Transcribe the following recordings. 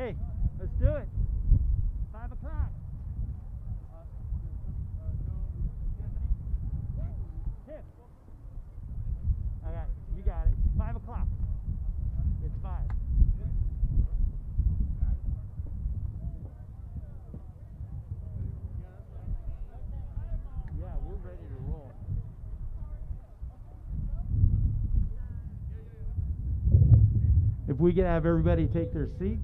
Okay, let's do it. 5 o'clock. Tiff. I got it. You got it. 5 o'clock. It's 5. Yeah, we're ready to roll. If we could have everybody take their seats.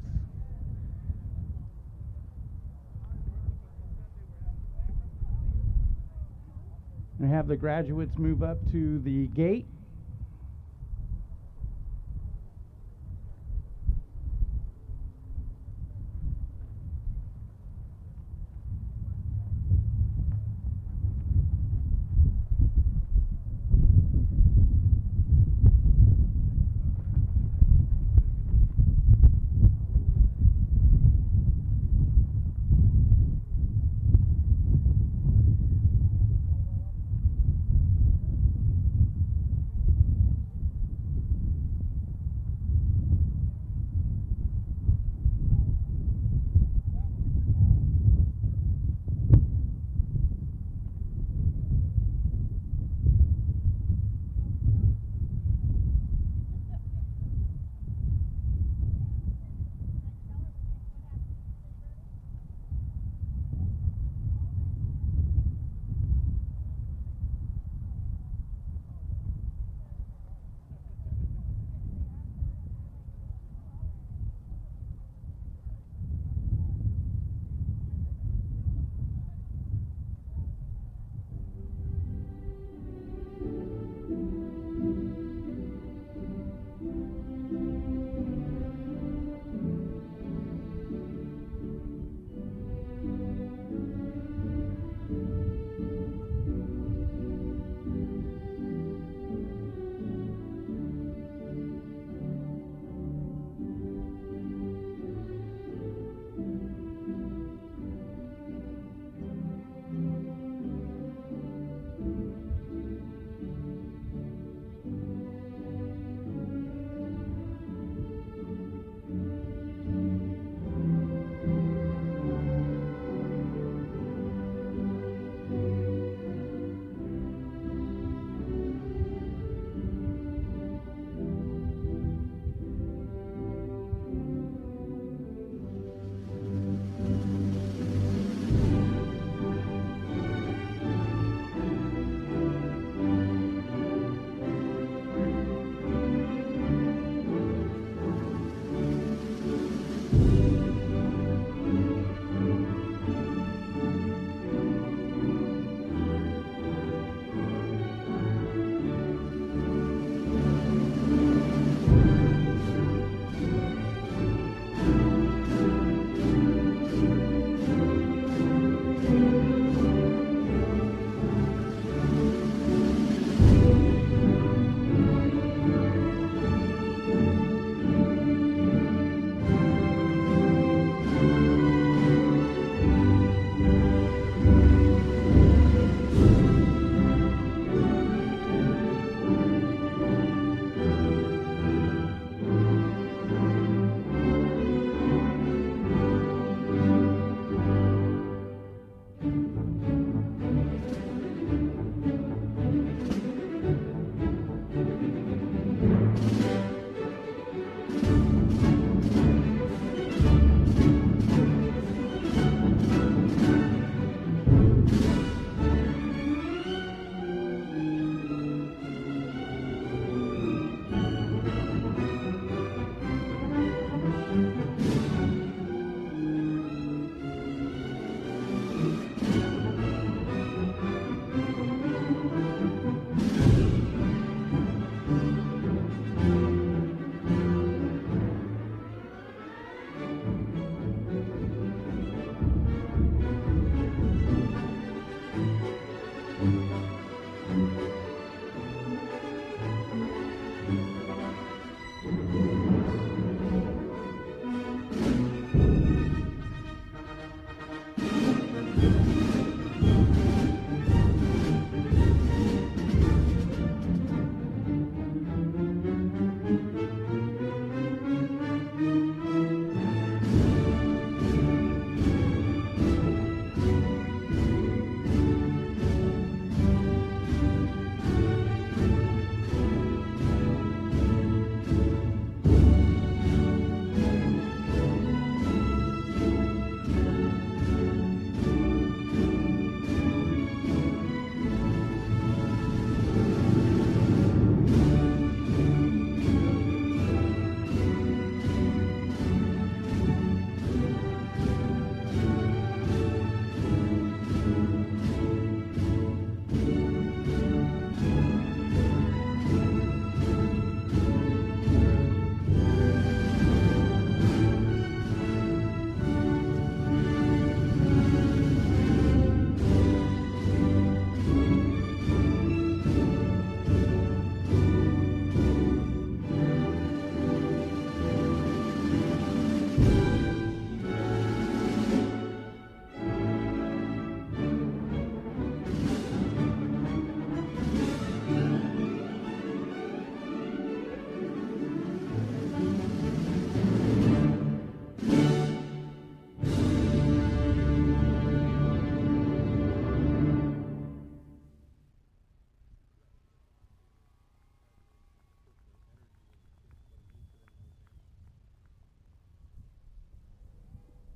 And have the graduates move up to the gate.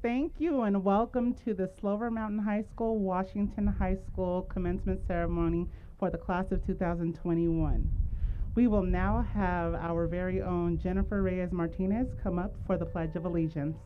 Thank you and welcome to the Slover Mountain High School, Washington High School commencement ceremony for the class of 2021. We will now have our very own Jennifer Reyes Martinez come up for the Pledge of Allegiance.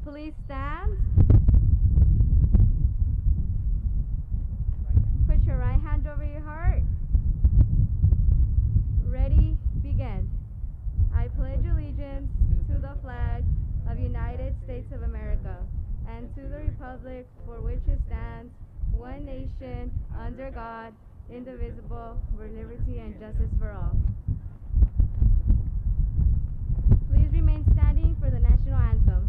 Please stand. Put your right hand over your heart. Ready, begin. I pledge allegiance to the flag of the United States of America and to the republic for which it stands, one nation, under God, indivisible, with liberty and justice for all. Please remain standing for the national anthem.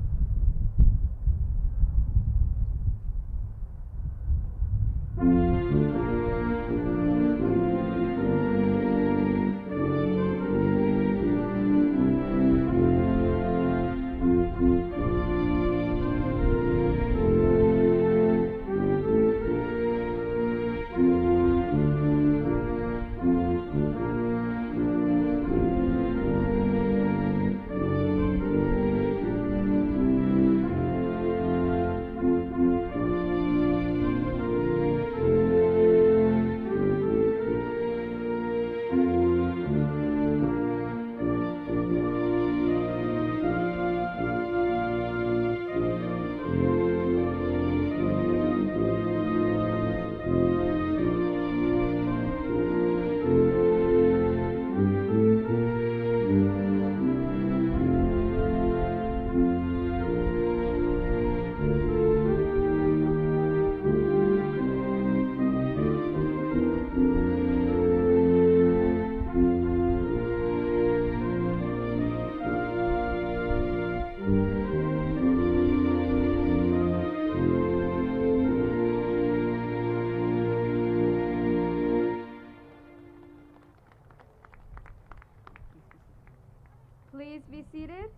Please be seated.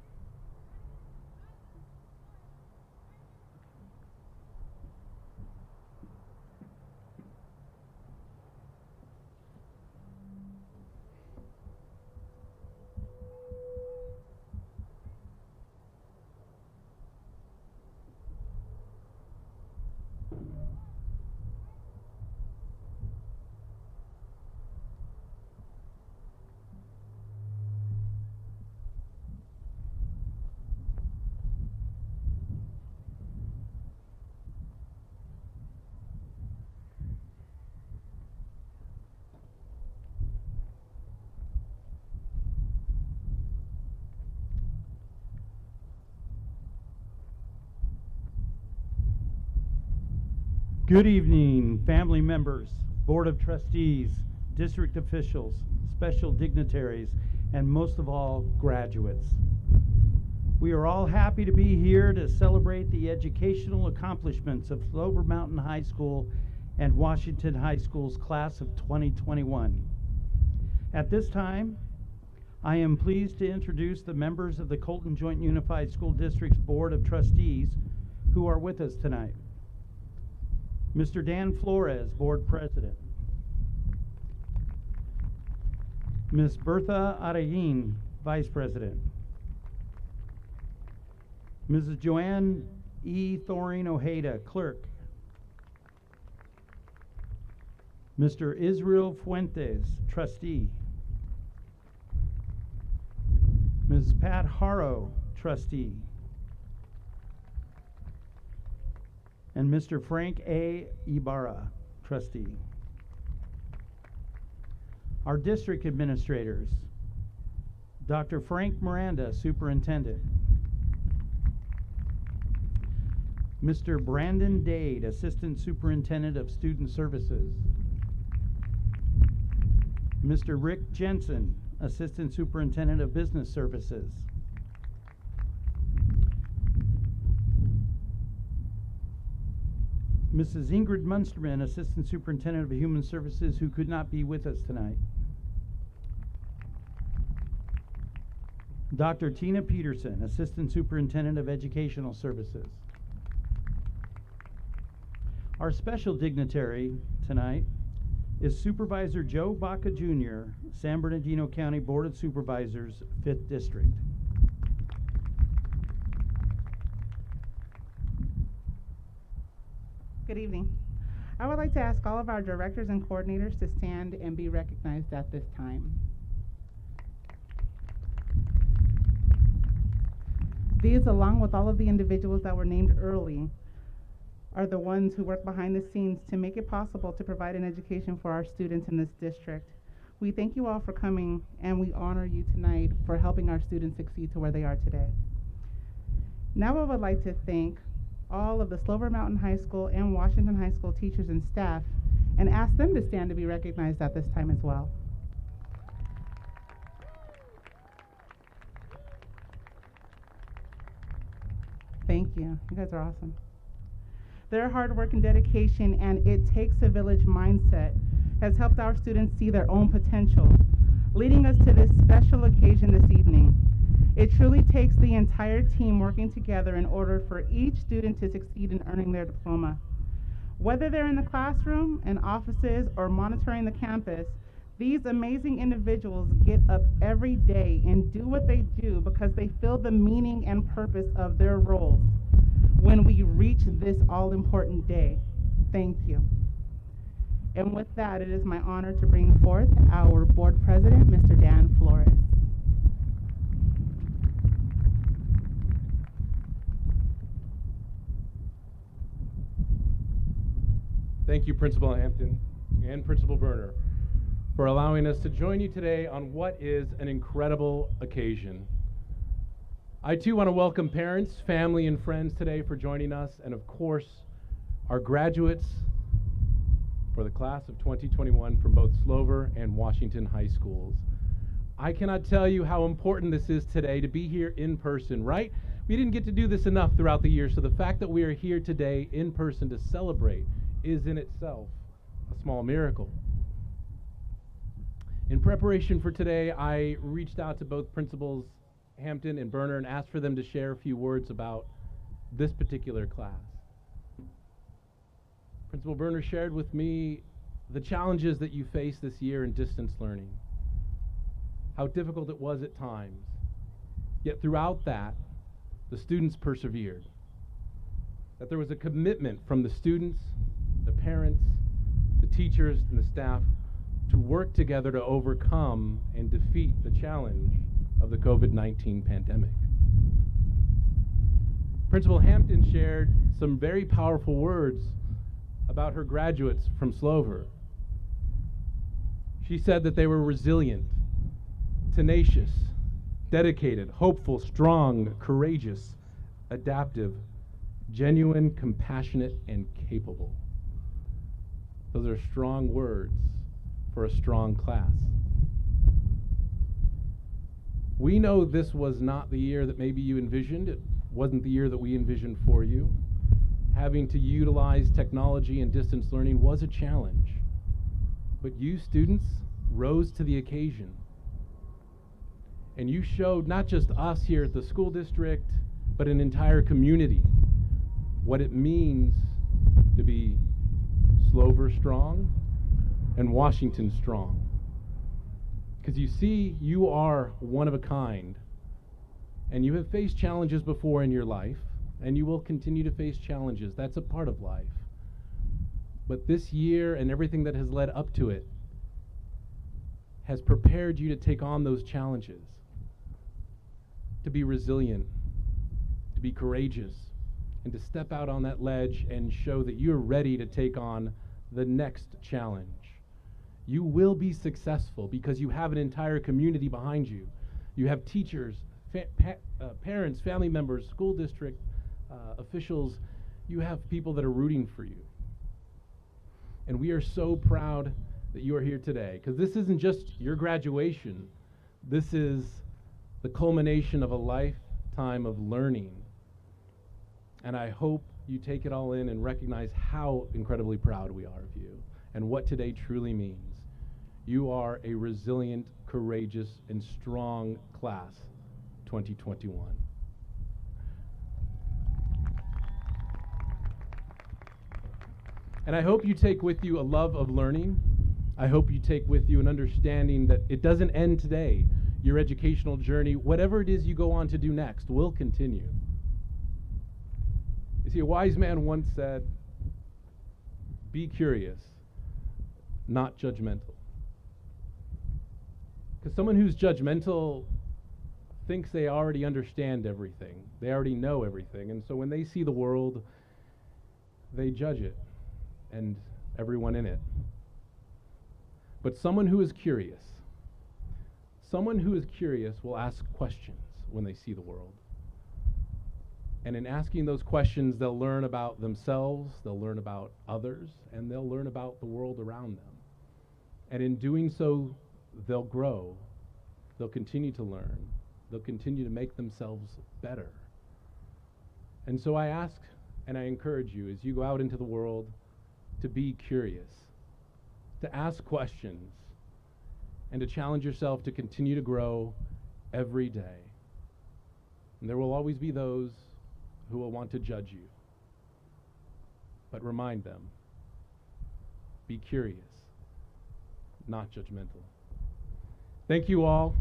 Good evening, family members, Board of Trustees, district officials, special dignitaries, and most of all, graduates. We are all happy to be here to celebrate the educational accomplishments of Slover Mountain High School and Washington High School's class of 2021. At this time, I am pleased to introduce the members of the Colton Joint Unified School District's Board of Trustees who are with us tonight. Mr. Dan Flores, Board President. Ms. Bertha Arayin, Vice President. Mrs. Joanne E. Thoreen Ojeda, Clerk. Mr. Israel Fuentes, Trustee. Ms. Pat Haro, Trustee. And Mr. Frank A. Ibarra, Trustee. Our district administrators, Dr. Frank Miranda, Superintendent. Mr. Brandon Dade, Assistant Superintendent of Student Services. Mr. Rick Jensen, Assistant Superintendent of Business Services. Mrs. Ingrid Munsterman, Assistant Superintendent of Human Services, who could not be with us tonight. Dr. Tina Peterson, Assistant Superintendent of Educational Services. Our special dignitary tonight is Supervisor Joe Baca Jr., San Bernardino County Board of Supervisors, 5th District. Good evening. I would like to ask all of our directors and coordinators to stand and be recognized at this time. These, along with all of the individuals that were named early, are the ones who work behind the scenes to make it possible to provide an education for our students in this district. We thank you all for coming, and we honor you tonight for helping our students succeed to where they are today. Now I would like to thank all of the Slover Mountain High School and Washington High School teachers and staff and ask them to stand to be recognized at this time as well. Thank you. You guys are awesome. Their hard work and dedication and it takes a village mindset has helped our students see their own potential, leading us to this special occasion this evening. It truly takes the entire team working together in order for each student to succeed in earning their diploma. Whether they're in the classroom, in offices, or monitoring the campus, these amazing individuals get up every day and do what they do because they feel the meaning and purpose of their roles when we reach this all-important day. Thank you. And with that, it is my honor to bring forth our board president, Mr. Dan Flores. Thank you, Principal Hampton and Principal Berner, for allowing us to join you today on what is an incredible occasion. I too want to welcome parents, family, and friends today for joining us, and of course, our graduates for the class of 2021 from both Slover and Washington High Schools. I cannot tell you how important this is today to be here in person, right? We didn't get to do this enough throughout the year, so the fact that we are here today in person to celebrate is in itself a small miracle. In preparation for today, I reached out to both Principals Hampton and Berner and asked for them to share a few words about this particular class. Principal Berner shared with me the challenges that you faced this year in distance learning, how difficult it was at times, yet throughout that, the students persevered, that there was a commitment from the students, the parents, the teachers, and the staff to work together to overcome and defeat the challenge of the COVID-19 pandemic. Principal Hampton shared some very powerful words about her graduates from Slover. She said that they were resilient, tenacious, dedicated, hopeful, strong, courageous, adaptive, genuine, compassionate, and capable. Those are strong words for a strong class. We know this was not the year that maybe you envisioned. It wasn't the year that we envisioned for you. Having to utilize technology and distance learning was a challenge. But you students rose to the occasion. And you showed not just us here at the school district, but an entire community what it means to be Slover strong and Washington strong. Because you see, you are one of a kind, and you have faced challenges before in your life, and you will continue to face challenges. That's a part of life. But this year and everything that has led up to it has prepared you to take on those challenges, to be resilient, to be courageous, and to step out on that ledge and show that you're ready to take on the next challenge. You will be successful because you have an entire community behind you. You have teachers, parents, family members, school district officials. You have people that are rooting for you. And we are so proud that you are here today, because this isn't just your graduation. This is the culmination of a lifetime of learning. And I hope you take it all in and recognize how incredibly proud we are of you and what today truly means. You are a resilient, courageous, and strong class 2021. And I hope you take with you a love of learning. I hope you take with you an understanding that it doesn't end today. Your educational journey, whatever it is you go on to do next, will continue. You see, a wise man once said, "Be curious, not judgmental." Because someone who's judgmental thinks they already understand everything. They already know everything. And so when they see the world, they judge it and everyone in it. But someone who is curious will ask questions when they see the world. And in asking those questions, they'll learn about themselves, they'll learn about others, and they'll learn about the world around them. And in doing so, they'll grow, they'll continue to learn, they'll continue to make themselves better. And so I ask and I encourage you as you go out into the world to be curious, to ask questions, and to challenge yourself to continue to grow every day. And there will always be those who will want to judge you. But remind them, be curious, not judgmental. Thank you all.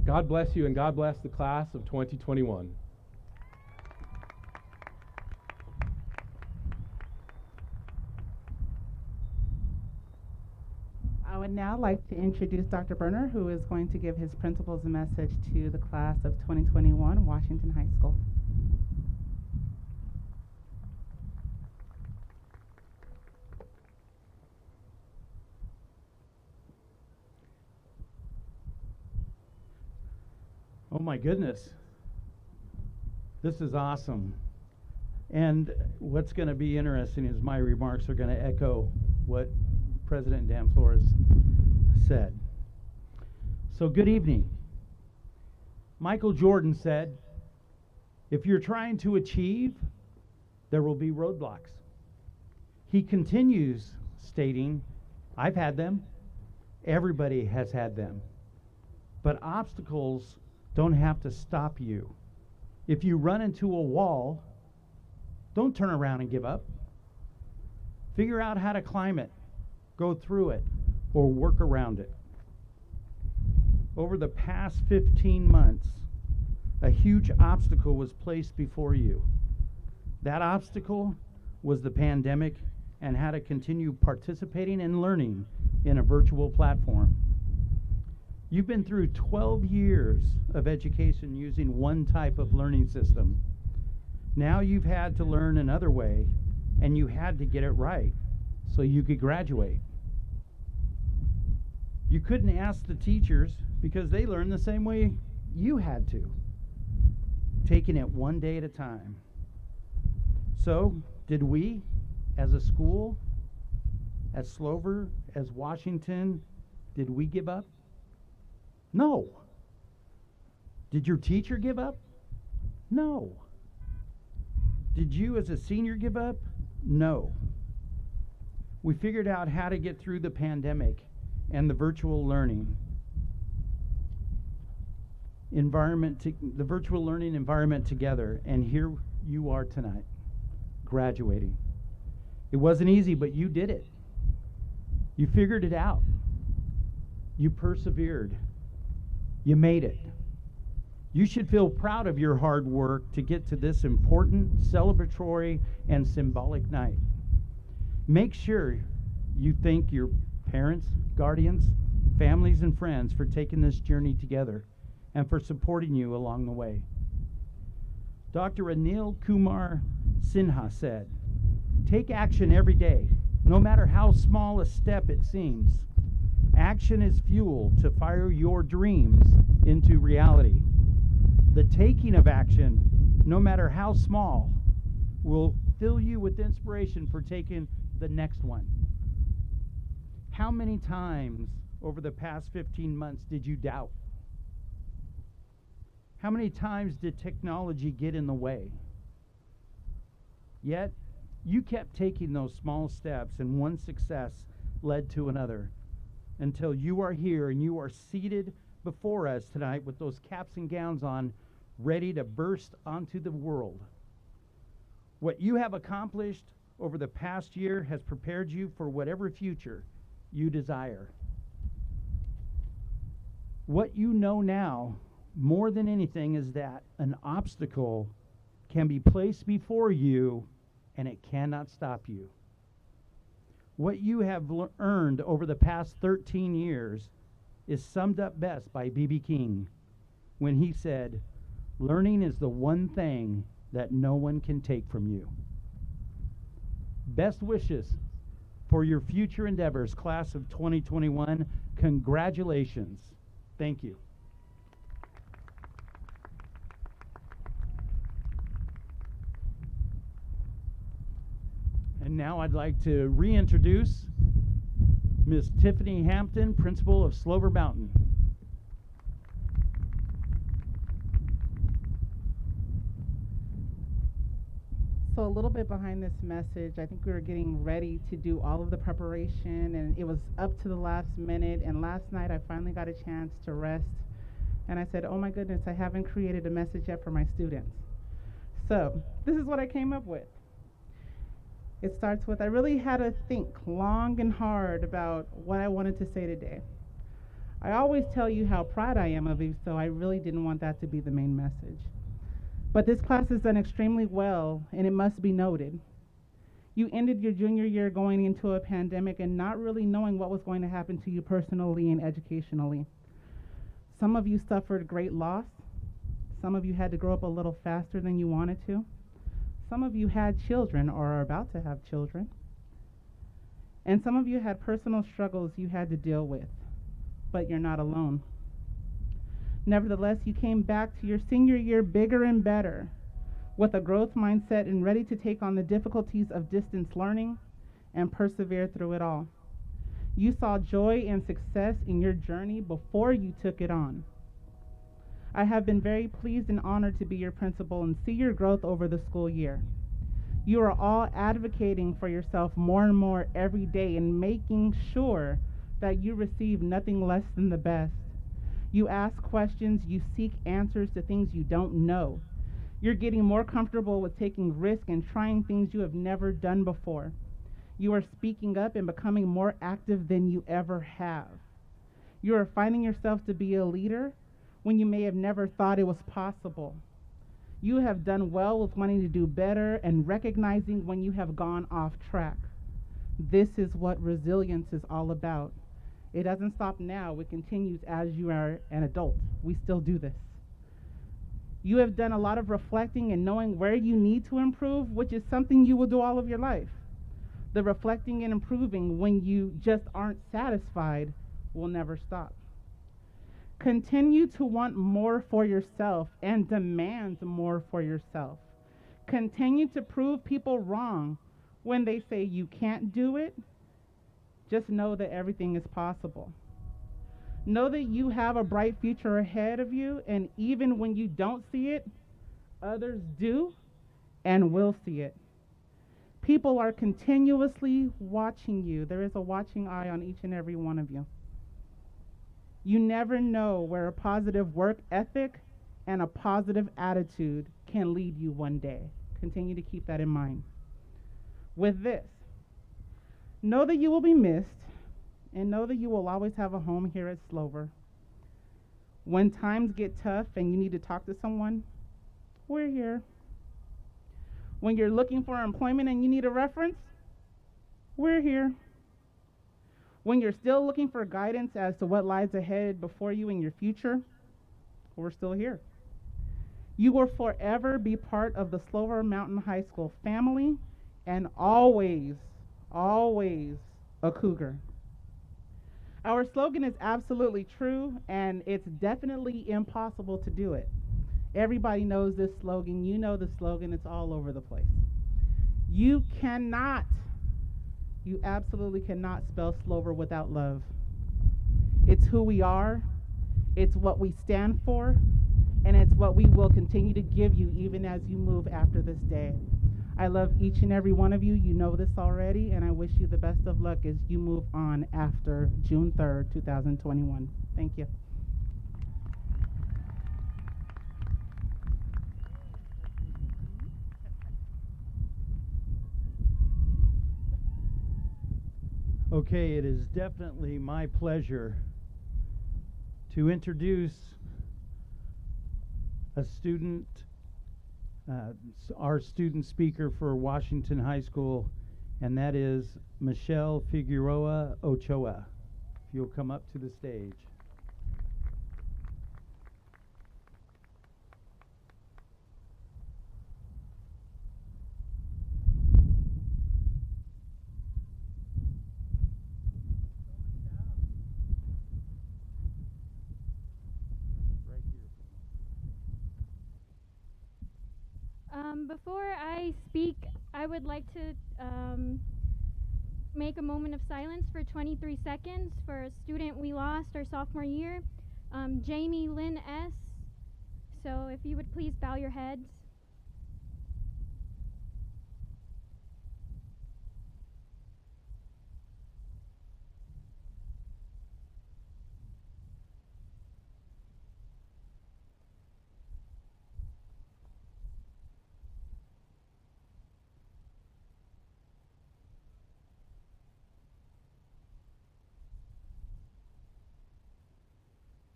God bless you, and God bless the class of 2021. I would now like to introduce Dr. Berner, who is going to give his principal's message to the class of 2021 Washington High School. Oh my goodness. This is awesome. And what's going to be interesting is my remarks are going to echo what President Dan Flores said. So good evening. Michael Jordan said, if you're trying to achieve, there will be roadblocks. He continues stating, I've had them. Everybody has had them. But obstacles don't have to stop you. If you run into a wall, don't turn around and give up. Figure out how to climb it, go through it, or work around it. Over the past 15 months, a huge obstacle was placed before you. That obstacle was the pandemic and how to continue participating and learning in a virtual platform. You've been through 12 years of education using one type of learning system. Now you've had to learn another way, and you had to get it right so you could graduate. You couldn't ask the teachers because they learned the same way you had to, taking it one day at a time. So, did we, as a school, as Slover, as Washington, did we give up? No. Did your teacher give up? No. Did you as a senior give up? No. We figured out how to get through the pandemic and the virtual learning environment, the virtual learning environment together, and here you are tonight, graduating. It wasn't easy, but you did it. You figured it out. You persevered. You made it. You should feel proud of your hard work to get to this important, celebratory, and symbolic night. Make sure you thank your parents, guardians, families, and friends for taking this journey together and for supporting you along the way. Dr. Anil Kumar Sinha said, "Take action every day, no matter how small a step it seems. Action is fuel to fire your dreams into reality. The taking of action, no matter how small, will fill you with inspiration for taking the next one. How many times over the past 15 months did you doubt? How many times did technology get in the way? Yet, you kept taking those small steps, and one success led to another until you are here and you are seated before us tonight with those caps and gowns on, ready to burst onto the world. What you have accomplished over the past year has prepared you for whatever future you desire. What you know now, more than anything, is that an obstacle can be placed before you and it cannot stop you. What you have earned over the past 13 years is summed up best by B.B. King when he said, "Learning is the one thing that no one can take from you." Best wishes for your future endeavors, class of 2021. Congratulations. Thank you. And now I'd like to reintroduce Ms. Tiffany Hampton, principal of Slover Mountain. So a little bit behind this message, I think we were getting ready to do all of the preparation, and it was up to the last minute, and last night I finally got a chance to rest, and I said, oh my goodness, I haven't created a message yet for my students. So this is what I came up with. It starts with, I really had to think long and hard about what I wanted to say today. I always tell you how proud I am of you, so I really didn't want that to be the main message. But this class has done extremely well, and it must be noted. You ended your junior year going into a pandemic and not really knowing what was going to happen to you personally and educationally. Some of you suffered great loss. Some of you had to grow up a little faster than you wanted to. Some of you had children or are about to have children. And some of you had personal struggles you had to deal with, but you're not alone. Nevertheless, you came back to your senior year bigger and better, with a growth mindset and ready to take on the difficulties of distance learning and persevere through it all. You saw joy and success in your journey before you took it on. I have been very pleased and honored to be your principal and see your growth over the school year. You are all advocating for yourself more and more every day and making sure that you receive nothing less than the best. You ask questions, you seek answers to things you don't know. You're getting more comfortable with taking risks and trying things you have never done before. You are speaking up and becoming more active than you ever have. You are finding yourself to be a leader when you may have never thought it was possible. You have done well with wanting to do better and recognizing when you have gone off track. This is what resilience is all about. It doesn't stop now, it continues as you are an adult. We still do this. You have done a lot of reflecting and knowing where you need to improve, which is something you will do all of your life. The reflecting and improving when you just aren't satisfied will never stop. Continue to want more for yourself and demand more for yourself. Continue to prove people wrong when they say you can't do it. Just know that everything is possible. Know that you have a bright future ahead of you, and even when you don't see it, others do and will see it. People are continuously watching you. There is a watching eye on each and every one of you. You never know where a positive work ethic and a positive attitude can lead you one day. Continue to keep that in mind. With this, know that you will be missed, and know that you will always have a home here at Slover. When times get tough and you need to talk to someone, we're here. When you're looking for employment and you need a reference, we're here. When you're still looking for guidance as to what lies ahead before you in your future, we're still here. You will forever be part of the Slover Mountain High School family and always, always a Cougar. Our slogan is absolutely true, and it's definitely impossible to do it. Everybody knows this slogan. You know the slogan. It's all over the place. You cannot, you absolutely cannot spell Slover without love. It's who we are, it's what we stand for, and it's what we will continue to give you even as you move after this day. I love each and every one of you. You know this already, and I wish you the best of luck as you move on after June 3rd, 2021. Thank you. Okay, it is definitely my pleasure to introduce a student, our student speaker for Washington High School, and that is Michelle Figueroa Ochoa. If you'll come up to the stage. Before I speak, I would like to make a moment of silence for 23 seconds for a student we lost our sophomore year, Jamie Lynn S. So if you would please bow your heads.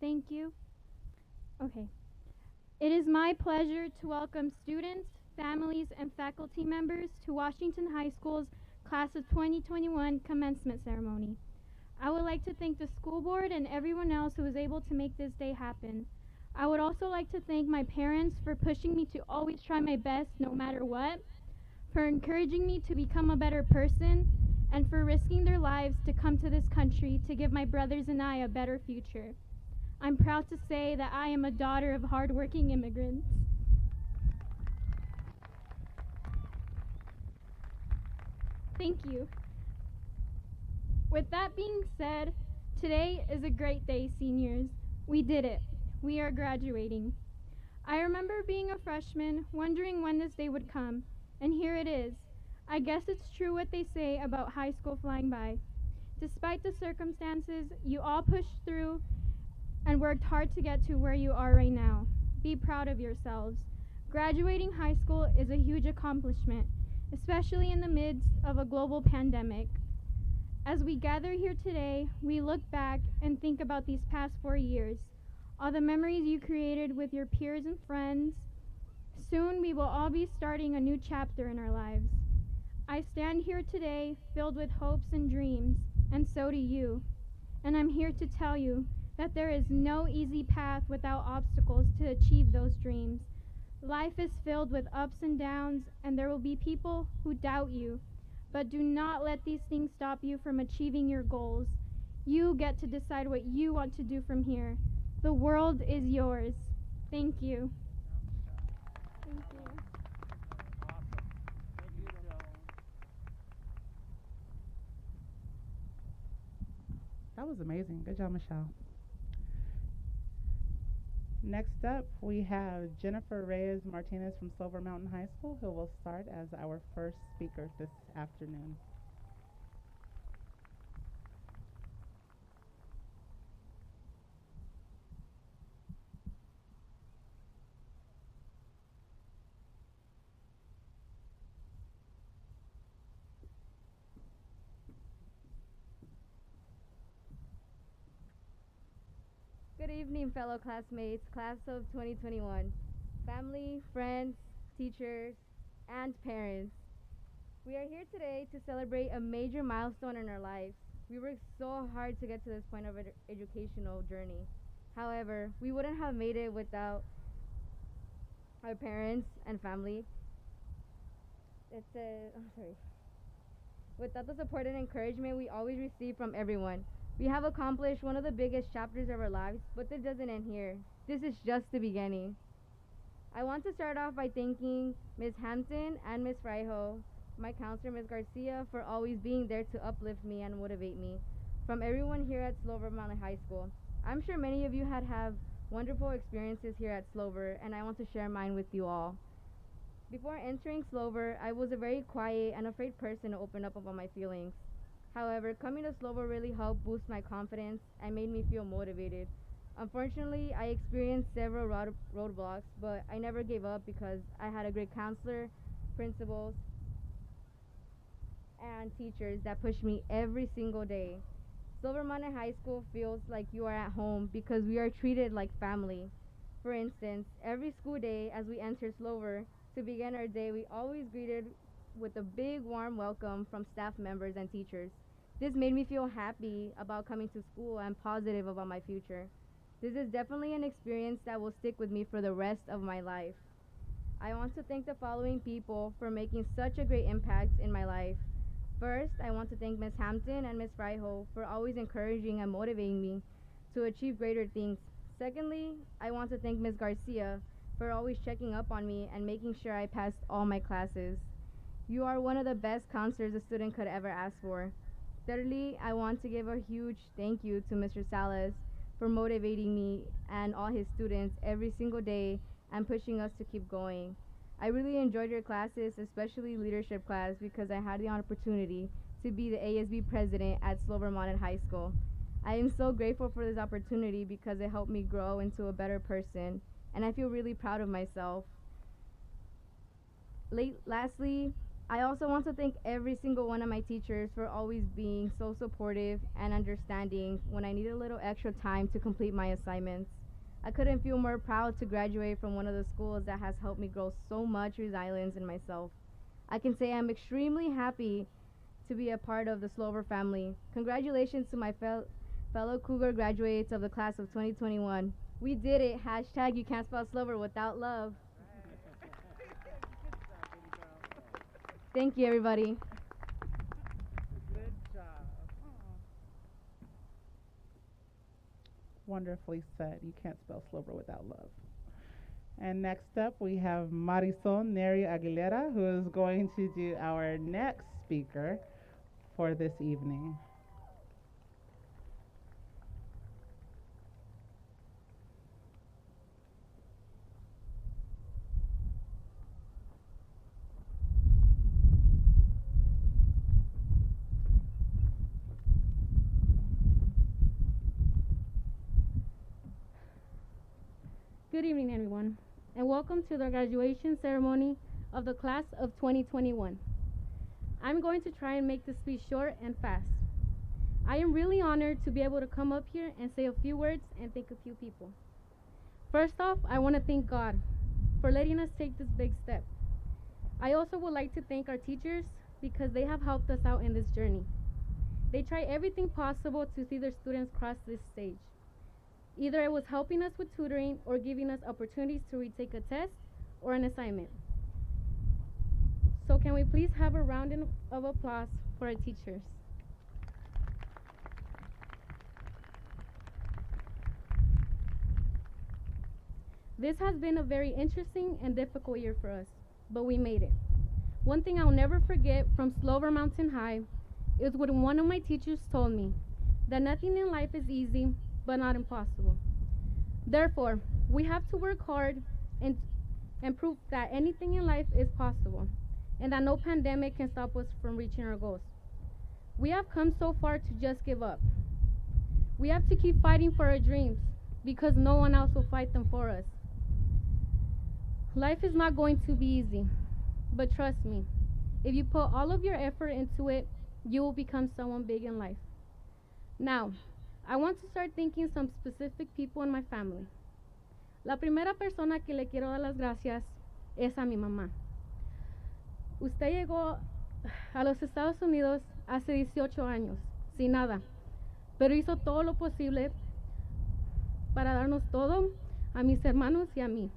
Thank you. Okay. It is my pleasure to welcome students, families, and faculty members to Washington High School's Class of 2021 commencement ceremony. I would like to thank the school board and everyone else who was able to make this day happen. I would also like to thank my parents for pushing me to always try my best no matter what, for encouraging me to become a better person, and for risking their lives to come to this country to give my brothers and I a better future. I'm proud to say that I am a daughter of hardworking immigrants. Thank you. With that being said, today is a great day, seniors. We did it. We are graduating. I remember being a freshman, wondering when this day would come, and here it is. I guess it's true what they say about high school flying by. Despite the circumstances, you all pushed through and worked hard to get to where you are right now. Be proud of yourselves. Graduating high school is a huge accomplishment, especially in the midst of a global pandemic. As we gather here today, we look back and think about these past 4 years, all the memories you created with your peers and friends. Soon we will all be starting a new chapter in our lives. I stand here today filled with hopes and dreams, and so do you. And I'm here to tell you that there is no easy path without obstacles to achieve those dreams. Life is filled with ups and downs, and there will be people who doubt you. But do not let these things stop you from achieving your goals. You get to decide what you want to do from here. The world is yours. Thank you. Thank you. That was amazing. Good job, Michelle. Next up, we have Jennifer Reyes Martinez from Slover Mountain High School, who will start as our first speaker this afternoon. Good evening, fellow classmates, class of 2021, family, friends, teachers, and parents. We are here today to celebrate a major milestone in our lives. We worked so hard to get to this point of our educational journey. However, we wouldn't have made it without our parents and family. Without the support and encouragement we always receive from everyone. We have accomplished one of the biggest chapters of our lives, but this doesn't end here. This is just the beginning. I want to start off by thanking Ms. Hampton and Ms. Fraijo my counselor, Ms. Garcia, for always being there to uplift me and motivate me, from everyone here at Slover Mountain High School. I'm sure many of you have wonderful experiences here at Slover, and I want to share mine with you all. Before entering Slover, I was a very quiet and afraid person to open up about my feelings. However, coming to Slover really helped boost my confidence and made me feel motivated. Unfortunately, I experienced several roadblocks, but I never gave up because I had a great counselor, principals, and teachers that pushed me every single day. Slover Mountain High School feels like you are at home because we are treated like family. For instance, every school day as we enter Slover to begin our day, we always greeted with a big warm welcome from staff members and teachers. This made me feel happy about coming to school and positive about my future. This is definitely an experience that will stick with me for the rest of my life. I want to thank the following people for making such a great impact in my life. First, I want to thank Ms. Hampton and Ms. Fryho for always encouraging and motivating me to achieve greater things. Secondly, I want to thank Ms. Garcia for always checking up on me and making sure I passed all my classes. You are one of the best counselors a student could ever ask for. Thirdly, I want to give a huge thank you to Mr. Salas for motivating me and all his students every single day and pushing us to keep going. I really enjoyed your classes, especially leadership class, because I had the opportunity to be the ASB president at Slover Mountain High School. I am so grateful for this opportunity because it helped me grow into a better person, and I feel really proud of myself. Lastly, I also want to thank every single one of my teachers for always being so supportive and understanding when I needed a little extra time to complete my assignments. I couldn't feel more proud to graduate from one of the schools that has helped me grow so much resilience in myself. I can say I'm extremely happy to be a part of the Slover family. Congratulations to my fellow Cougar graduates of the class of 2021. We did it. Hashtag you can't spell Slover without love. Thank you, everybody. Good job. Wonderfully said. You can't spell Slover without love. And next up, we have Marisol Neri Aguilera, who is going to do our next speaker for this evening. Good evening, everyone, and welcome to the graduation ceremony of the class of 2021. I'm going to try and make this speech short and fast. I am really honored to be able to come up here and say a few words and thank a few people. First off, I want to thank God for letting us take this big step. I also would like to thank our teachers because they have helped us out in this journey. They try everything possible to see their students cross this stage. Either it was helping us with tutoring or giving us opportunities to retake a test or an assignment. So can we please have a round of applause for our teachers? This has been a very interesting and difficult year for us, but we made it. One thing I'll never forget from Slover Mountain High is when one of my teachers told me that nothing in life is easy, but not impossible. Therefore, we have to work hard and prove that anything in life is possible and that no pandemic can stop us from reaching our goals. We have come so far to just give up. We have to keep fighting for our dreams because no one else will fight them for us. Life is not going to be easy, but trust me, if you put all of your effort into it, you will become someone big in life. Now, I want to start thanking some specific people in my family. La primera persona que le quiero dar las gracias es a mi mamá. Usted llegó a los Estados Unidos hace 18 años, sin nada, pero hizo todo lo posible para darnos todo a mis hermanos y a mí.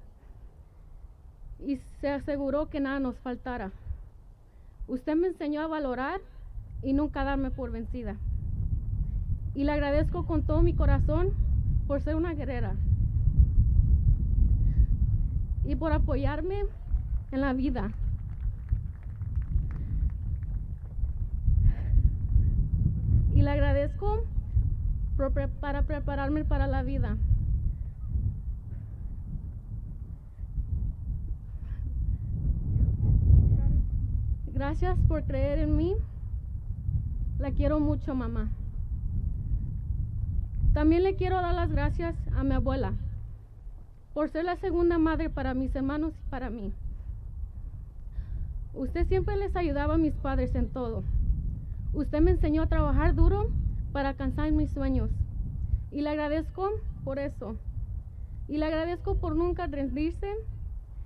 Y se aseguró que nada nos faltara. Usted me enseñó a valorar y nunca darme por vencida. Y le agradezco con todo mi corazón por ser una guerrera y por apoyarme en la vida. y le agradezco para prepararme para la vida. Gracias por creer en mí. La quiero mucho, mamá. También le quiero dar las gracias a mi abuela por ser la segunda madre para mis hermanos y para mí. Usted siempre les ayudaba a mis padres en todo. Usted me enseñó a trabajar duro para alcanzar mis sueños. Y le agradezco por eso. Y le agradezco por nunca rendirse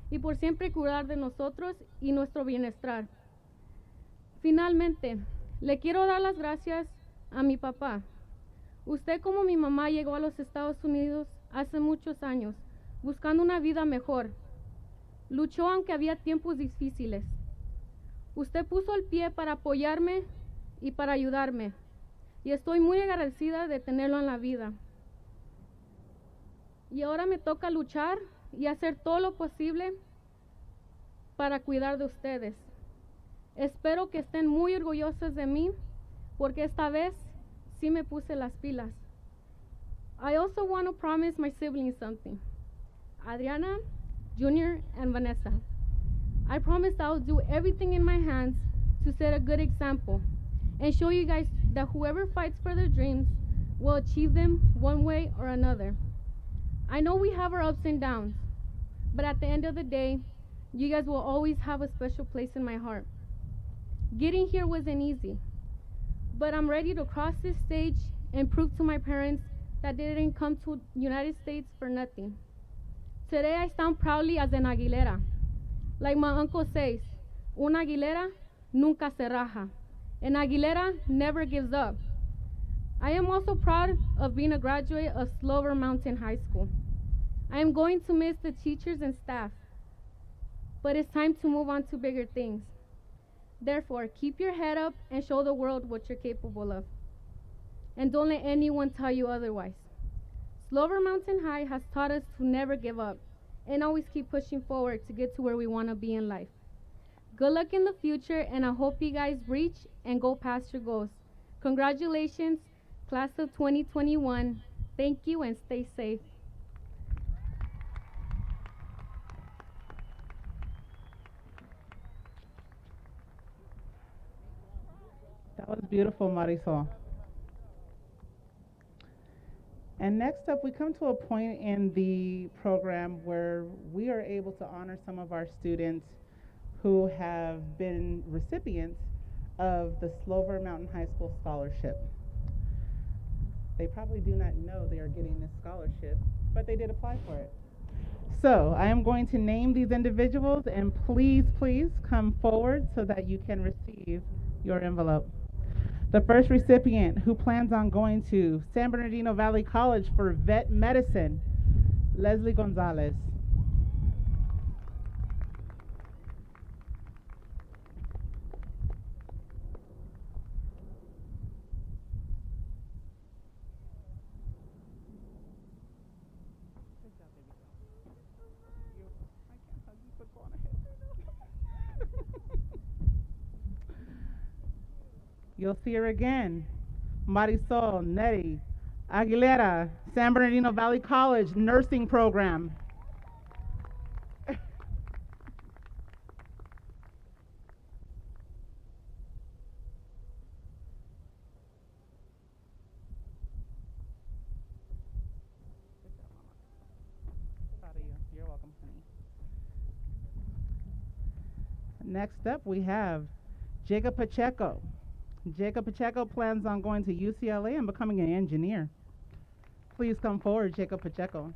y por siempre cuidar de nosotros y nuestro bienestar. Finalmente, le quiero dar las gracias a mi papá. Usted, como mi mamá, llegó a los Estados Unidos hace muchos años, buscando una vida mejor. Luchó aunque había tiempos difíciles. Usted puso el pie para apoyarme y para ayudarme. Y estoy muy agradecida de tenerlo en la vida. Y ahora me toca luchar y hacer todo lo posible para cuidar de ustedes. Espero que estén muy orgullosos de mí, porque esta vez sí me puse las pilas. I also want to promise my siblings something. Adriana, Junior, and Vanessa. I promise I'll do everything in my hands to set a good example and show you guys that whoever fights for their dreams will achieve them one way or another. I know we have our ups and downs, but at the end of the day, you guys will always have a special place in my heart. Getting here wasn't easy, but I'm ready to cross this stage and prove to my parents that they didn't come to the United States for nothing. Today I stand proudly as an Aguilera. Like my uncle says, una Aguilera nunca se raja. An Aguilera never gives up. I am also proud of being a graduate of Slover Mountain High School. I am going to miss the teachers and staff, but it's time to move on to bigger things. Therefore, keep your head up and show the world what you're capable of. And don't let anyone tell you otherwise. Slover Mountain High has taught us to never give up and always keep pushing forward to get to where we want to be in life. Good luck in the future, and I hope you guys reach and go past your goals. Congratulations, class of 2021. Thank you and stay safe. That was beautiful, Marisol. And next up, we come to a point in the program where we are able to honor some of our students who have been recipients of the Slover Mountain High School Scholarship. They probably do not know they are getting this scholarship, but they did apply for it. So I am going to name these individuals, and please come forward so that you can receive your envelope. The first recipient, who plans on going to San Bernardino Valley College for vet medicine, Leslie Gonzalez. You'll see her again. Marisol Neri Aguilera, San Bernardino Valley College nursing program. Very proud of you. You're welcome, honey. Next up, we have Jacob Pacheco. Jacob Pacheco plans on going to UCLA and becoming an engineer. Please come forward, Jacob Pacheco.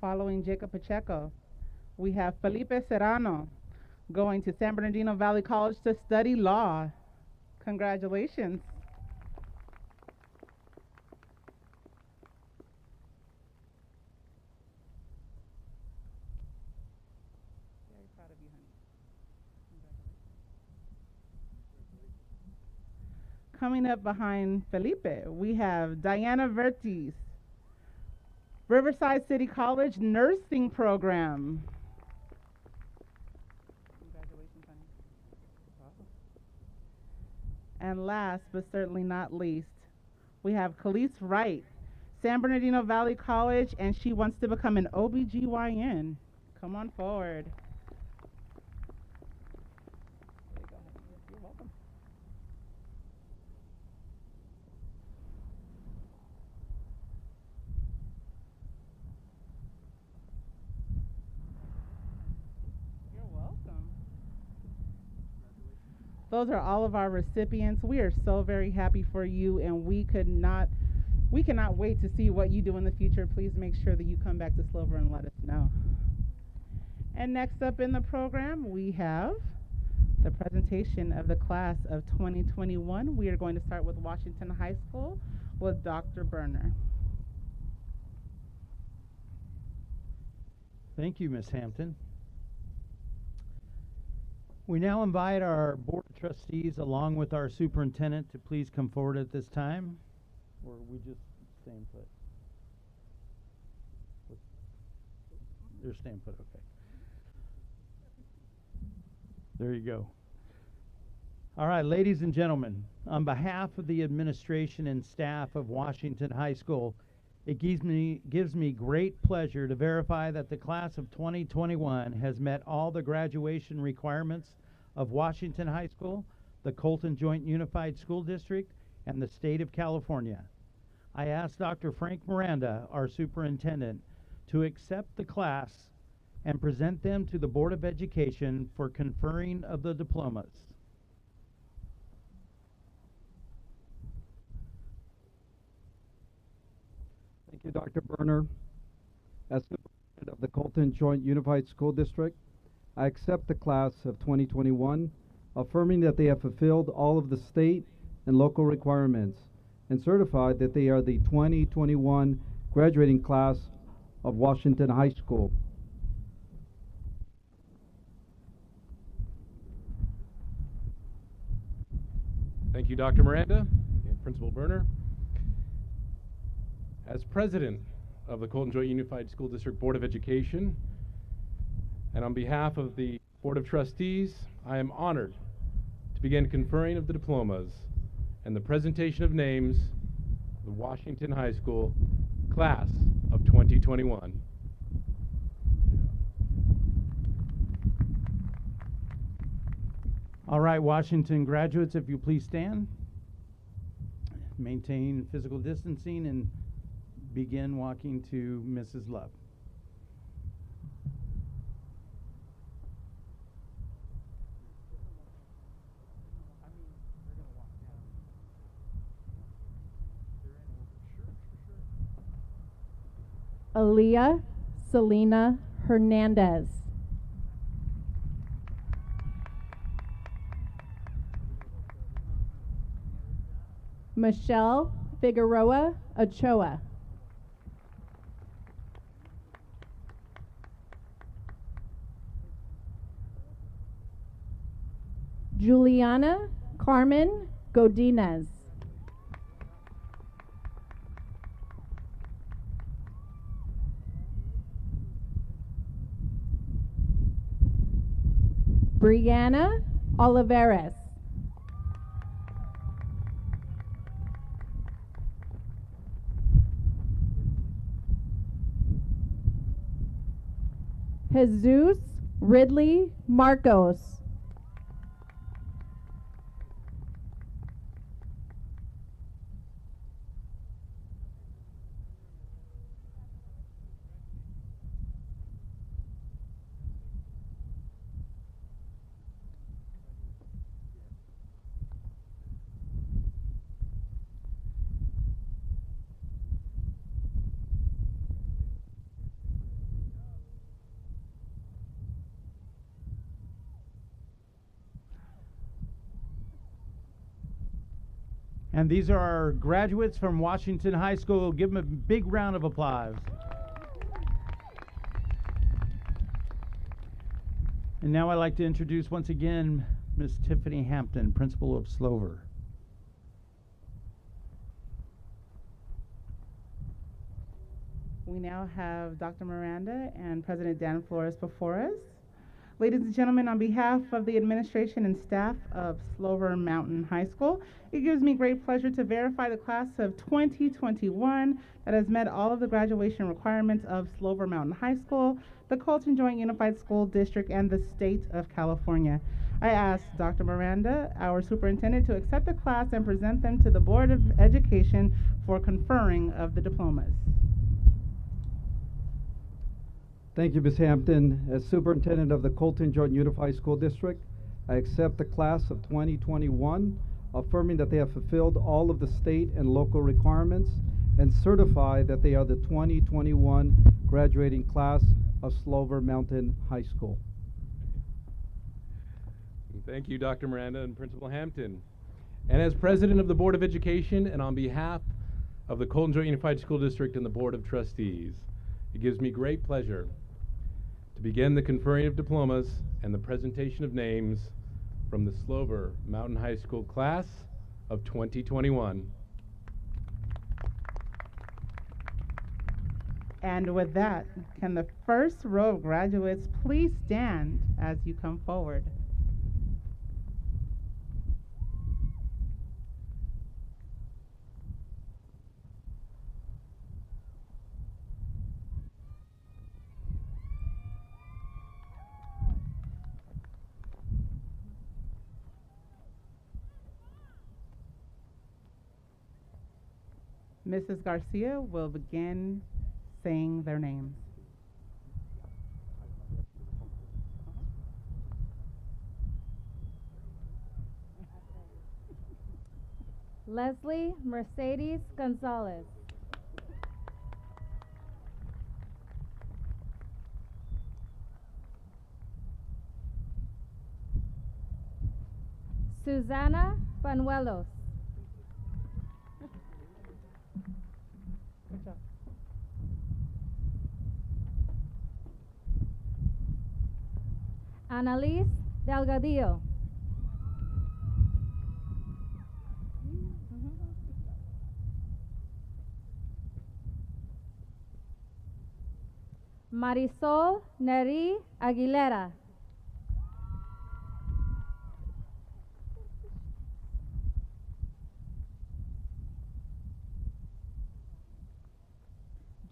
Following Jacob Pacheco, we have Felipe Serrano going to San Bernardino Valley College to study law. Congratulations. Proud of you, honey. Coming up behind Felipe, we have Diana Vertes, Riverside City College Nursing Program. Congratulations, honey. And last but certainly not least, we have Khalees Wright, San Bernardino Valley College, and she wants to become an OBGYN. Come on forward. There you go. You're welcome. You're welcome. Those are all of our recipients. We are so very happy for you, and we cannot wait to see what you do in the future. Please make sure that you come back to Slover and let us know. And next up in the program, we have the presentation of the class of 2021. We are going to start with Washington High School with Dr. Berner. Thank you, Ms. Hampton. We now invite our Board of Trustees along with our superintendent to please come forward at this time. Or we just staying put? They're staying put, okay. There you go. All right, ladies and gentlemen, on behalf of the administration and staff of Washington High School, it gives me great pleasure to verify that the class of 2021 has met all the graduation requirements of Washington High School, the Colton Joint Unified School District, and the state of California. I asked Dr. Frank Miranda, our superintendent, to accept the class and present them to the Board of Education for conferring of the diplomas. Thank you, Dr. Berner. As superintendent of the Colton Joint Unified School District, I accept the class of 2021, affirming that they have fulfilled all of the state and local requirements, and certified that they are the 2021 graduating class of Washington High School. Thank you, Dr. Miranda and Principal Berner. As president of the Colton Joint Unified School District Board of Education, and on behalf of the Board of Trustees, I am honored to begin conferring of the diplomas and the presentation of names of the Washington High School class of 2021. All right, Washington graduates, if you please stand. Maintain physical distancing and begin walking to Mrs. Love. Aaliyah Selena Hernandez. Michelle Figueroa Ochoa. Juliana Carmen Godinez. Brianna Oliveras. Jesus Ridley Marcos. And these are our graduates from Washington High School. Give them a big round of applause. And now I'd like to introduce once again Miss Tiffany Hampton, principal of Slover. We now have Dr. Miranda and President Dan Flores before us. Ladies and gentlemen, on behalf of the administration and staff of Slover Mountain High School, it gives me great pleasure to verify the class of 2021 that has met all of the graduation requirements of Slover Mountain High School, the Colton Joint Unified School District, and the state of California. I ask Dr. Miranda, our superintendent, to accept the class and present them to the Board of Education for conferring of the diplomas. Thank you, Ms. Hampton. As superintendent of the Colton Joint Unified School District, I accept the class of 2021, affirming that they have fulfilled all of the state and local requirements, and certify that they are the 2021 graduating class of Slover Mountain High School. Thank you, Dr. Miranda and Principal Hampton. And as president of the Board of Education and on behalf of the Colton Joint Unified School District and the Board of Trustees, it gives me great pleasure to begin the conferring of diplomas and the presentation of names from the Slover Mountain High School class of 2021. And with that, can the first row of graduates please stand as you come forward? Mrs. Garcia will begin saying their names. Leslie Mercedes Gonzalez. Susana Banuelos. Good job. Annalise Delgadillo. Marisol Neri Aguilera.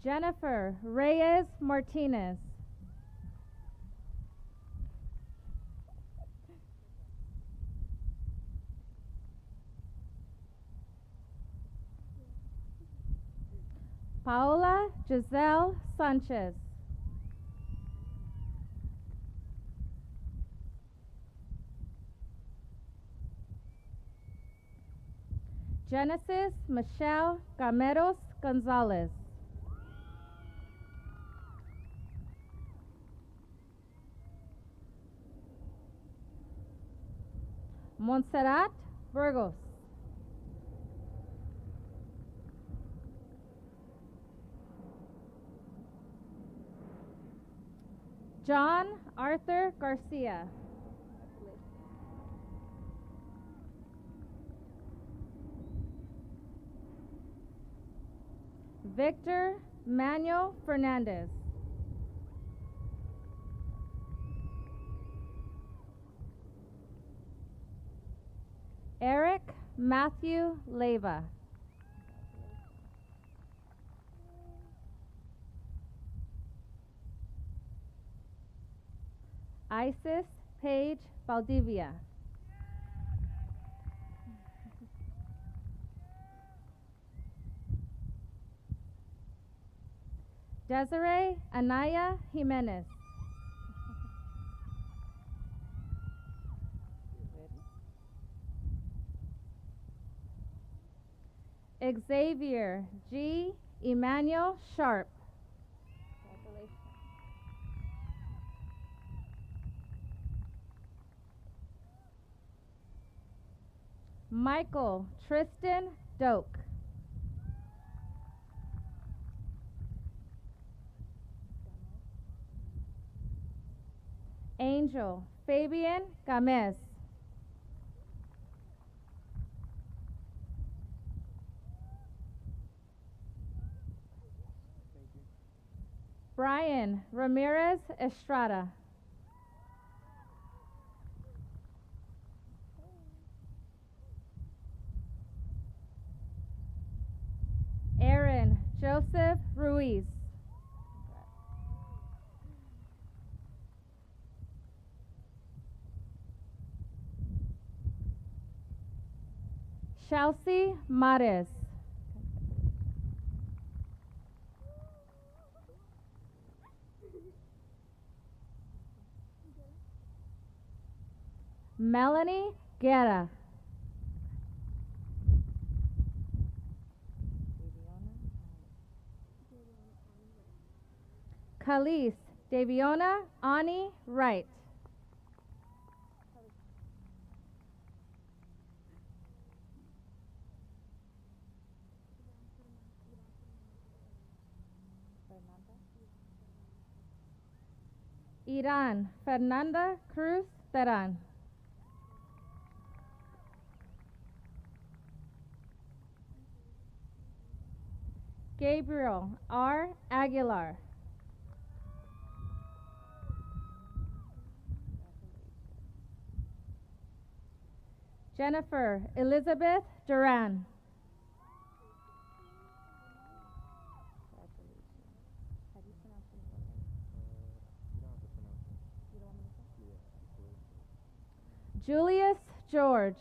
Jennifer Reyes Martinez. Paola Giselle Sanchez. Genesis Michelle Gameros Gonzalez. Montserrat Burgos. John Arthur Garcia. Victor Manuel Fernandez. Eric Matthew Leyva. Isis Paige Valdivia. Desiree Anaya Jimenez. Xavier G. Emmanuel Sharp. Michael Tristan Doak. Angel Fabian Gamez. Brian Ramirez Estrada. Aaron Joseph Ruiz. Chelsea Mares. Melanie Guerra. Khalees Daviona Ani Wright. Iran Fernanda Cruz Teran. Gabriel R. Aguilar. Jennifer Elizabeth Duran. Julius George.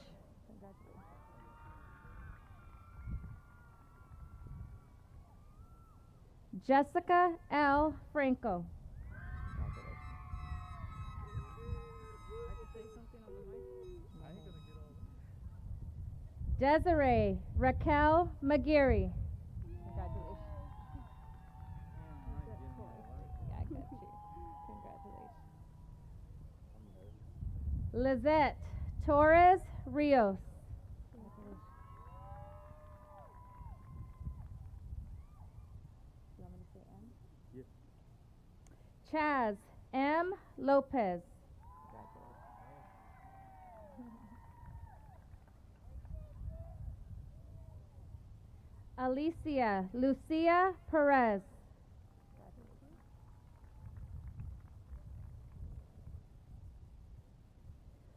Jessica L. Franco. Desiree Raquel McGeary. Congratulations. Yeah, I got you. Congratulations. Lizette Torres Rios. Chaz M. Lopez. Alicia Lucia Perez.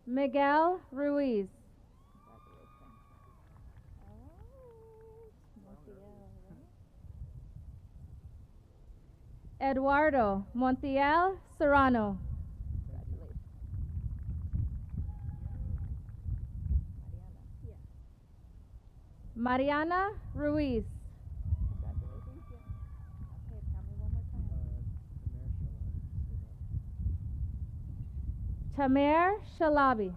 Miguel Ruiz. Eduardo Montiel Serrano. Mariana Ruiz. Tamer Shalabi.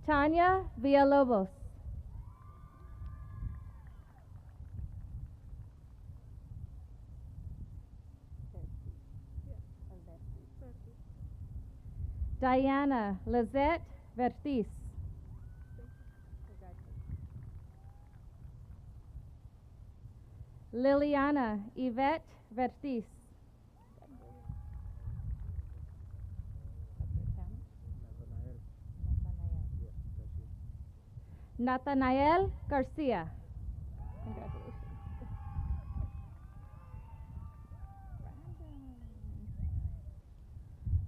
Tanya Villalobos. Diana Lizette Vertiz. Liliana Yvette Vertiz. Nathanael Garcia. Congratulations.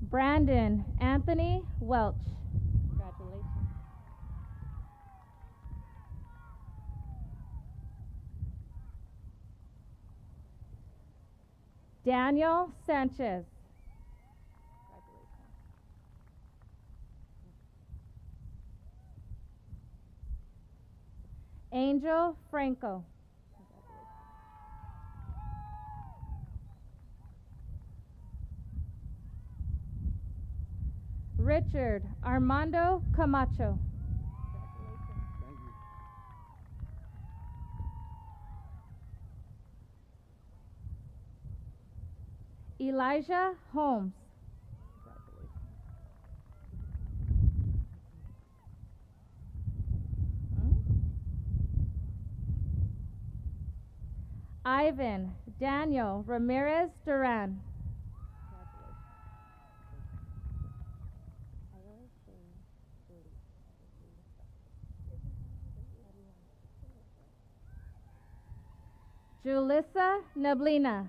Brandon Anthony Welch. Congratulations. Daniel Sanchez. Angel Franco. Richard Armando Camacho. Thank you. Elijah Holmes. Ivan Daniel Ramirez Duran. Julissa Neblina.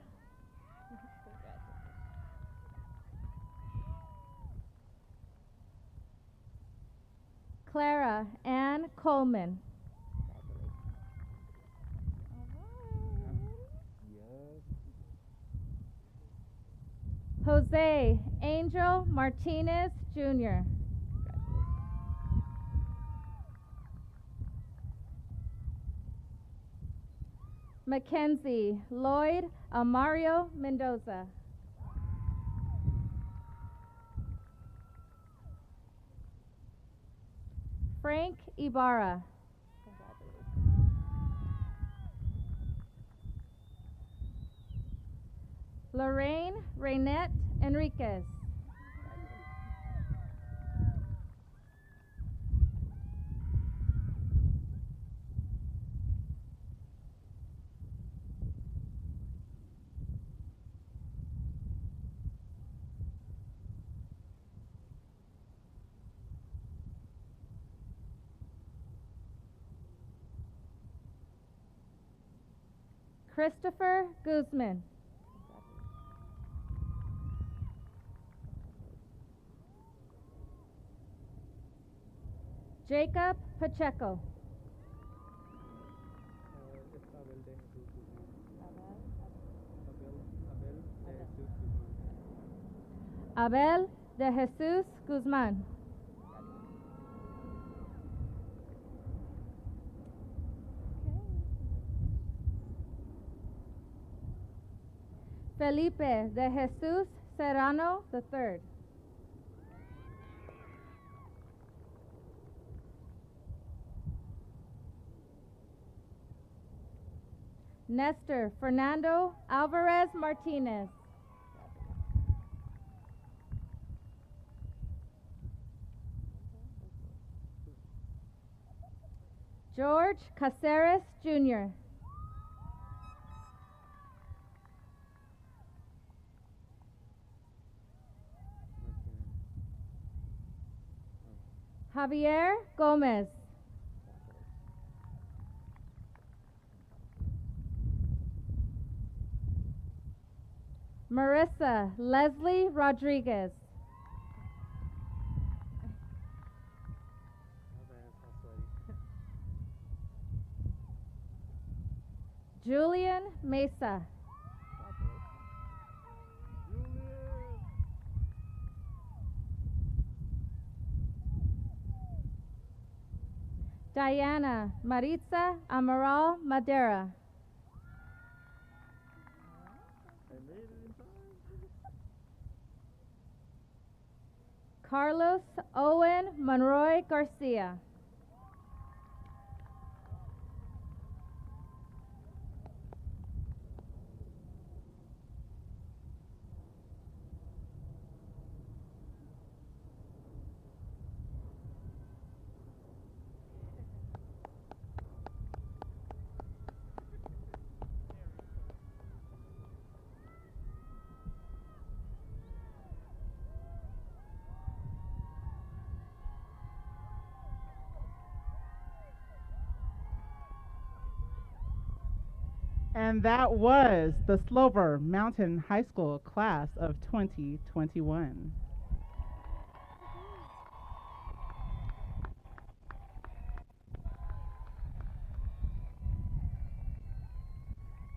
Clara Ann Coleman. Jose Angel Martinez Jr. Mackenzie Lloyd Amario Mendoza. Frank Ibarra. Lorraine Raynette Enriquez. Christopher Guzman. Jacob Pacheco. Abel de Jesus Guzman. Felipe de Jesus Serrano III. Nestor Fernando Alvarez Martinez. George Caceres Jr. Javier Gomez. Marissa Leslie Rodriguez. Julian Mesa. Diana Maritza Amaral Madera. Carlos Owen Monroy Garcia. And that was the Slover Mountain High School class of 2021.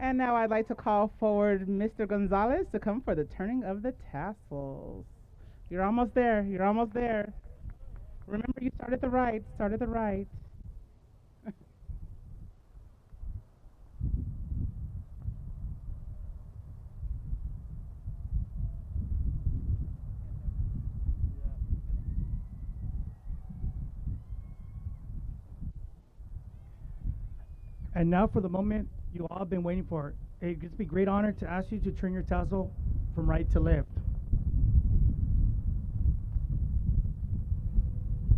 And now I'd like to call forward Mr. Gonzalez to come for the turning of the tassels. You're almost there. You're almost there. Remember, you start at the right. Start at the right. And now for the moment you all have been waiting for. It gives me great honor to ask you to turn your tassel from right to left.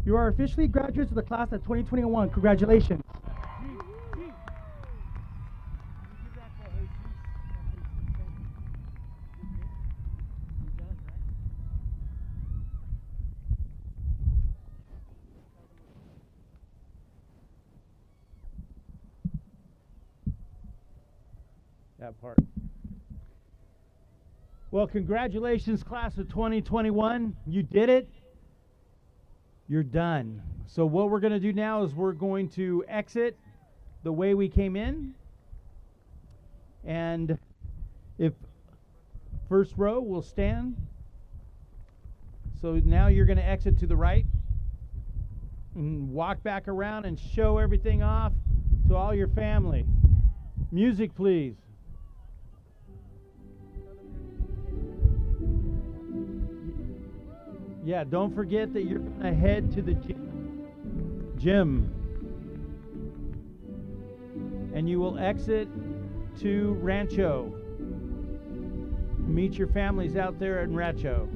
You are officially graduates of the class of 2021. Congratulations. that part. Well, congratulations, class of 2021. You did it. You're done. So what we're going to do now is we're going to exit the way we came in. And if first row will stand. So now you're going to exit to the right and walk back around and show everything off to all your family. Music, please. Yeah, don't forget that you're going to head to the gym. And you will exit to Rancho. Meet your families out there in Rancho.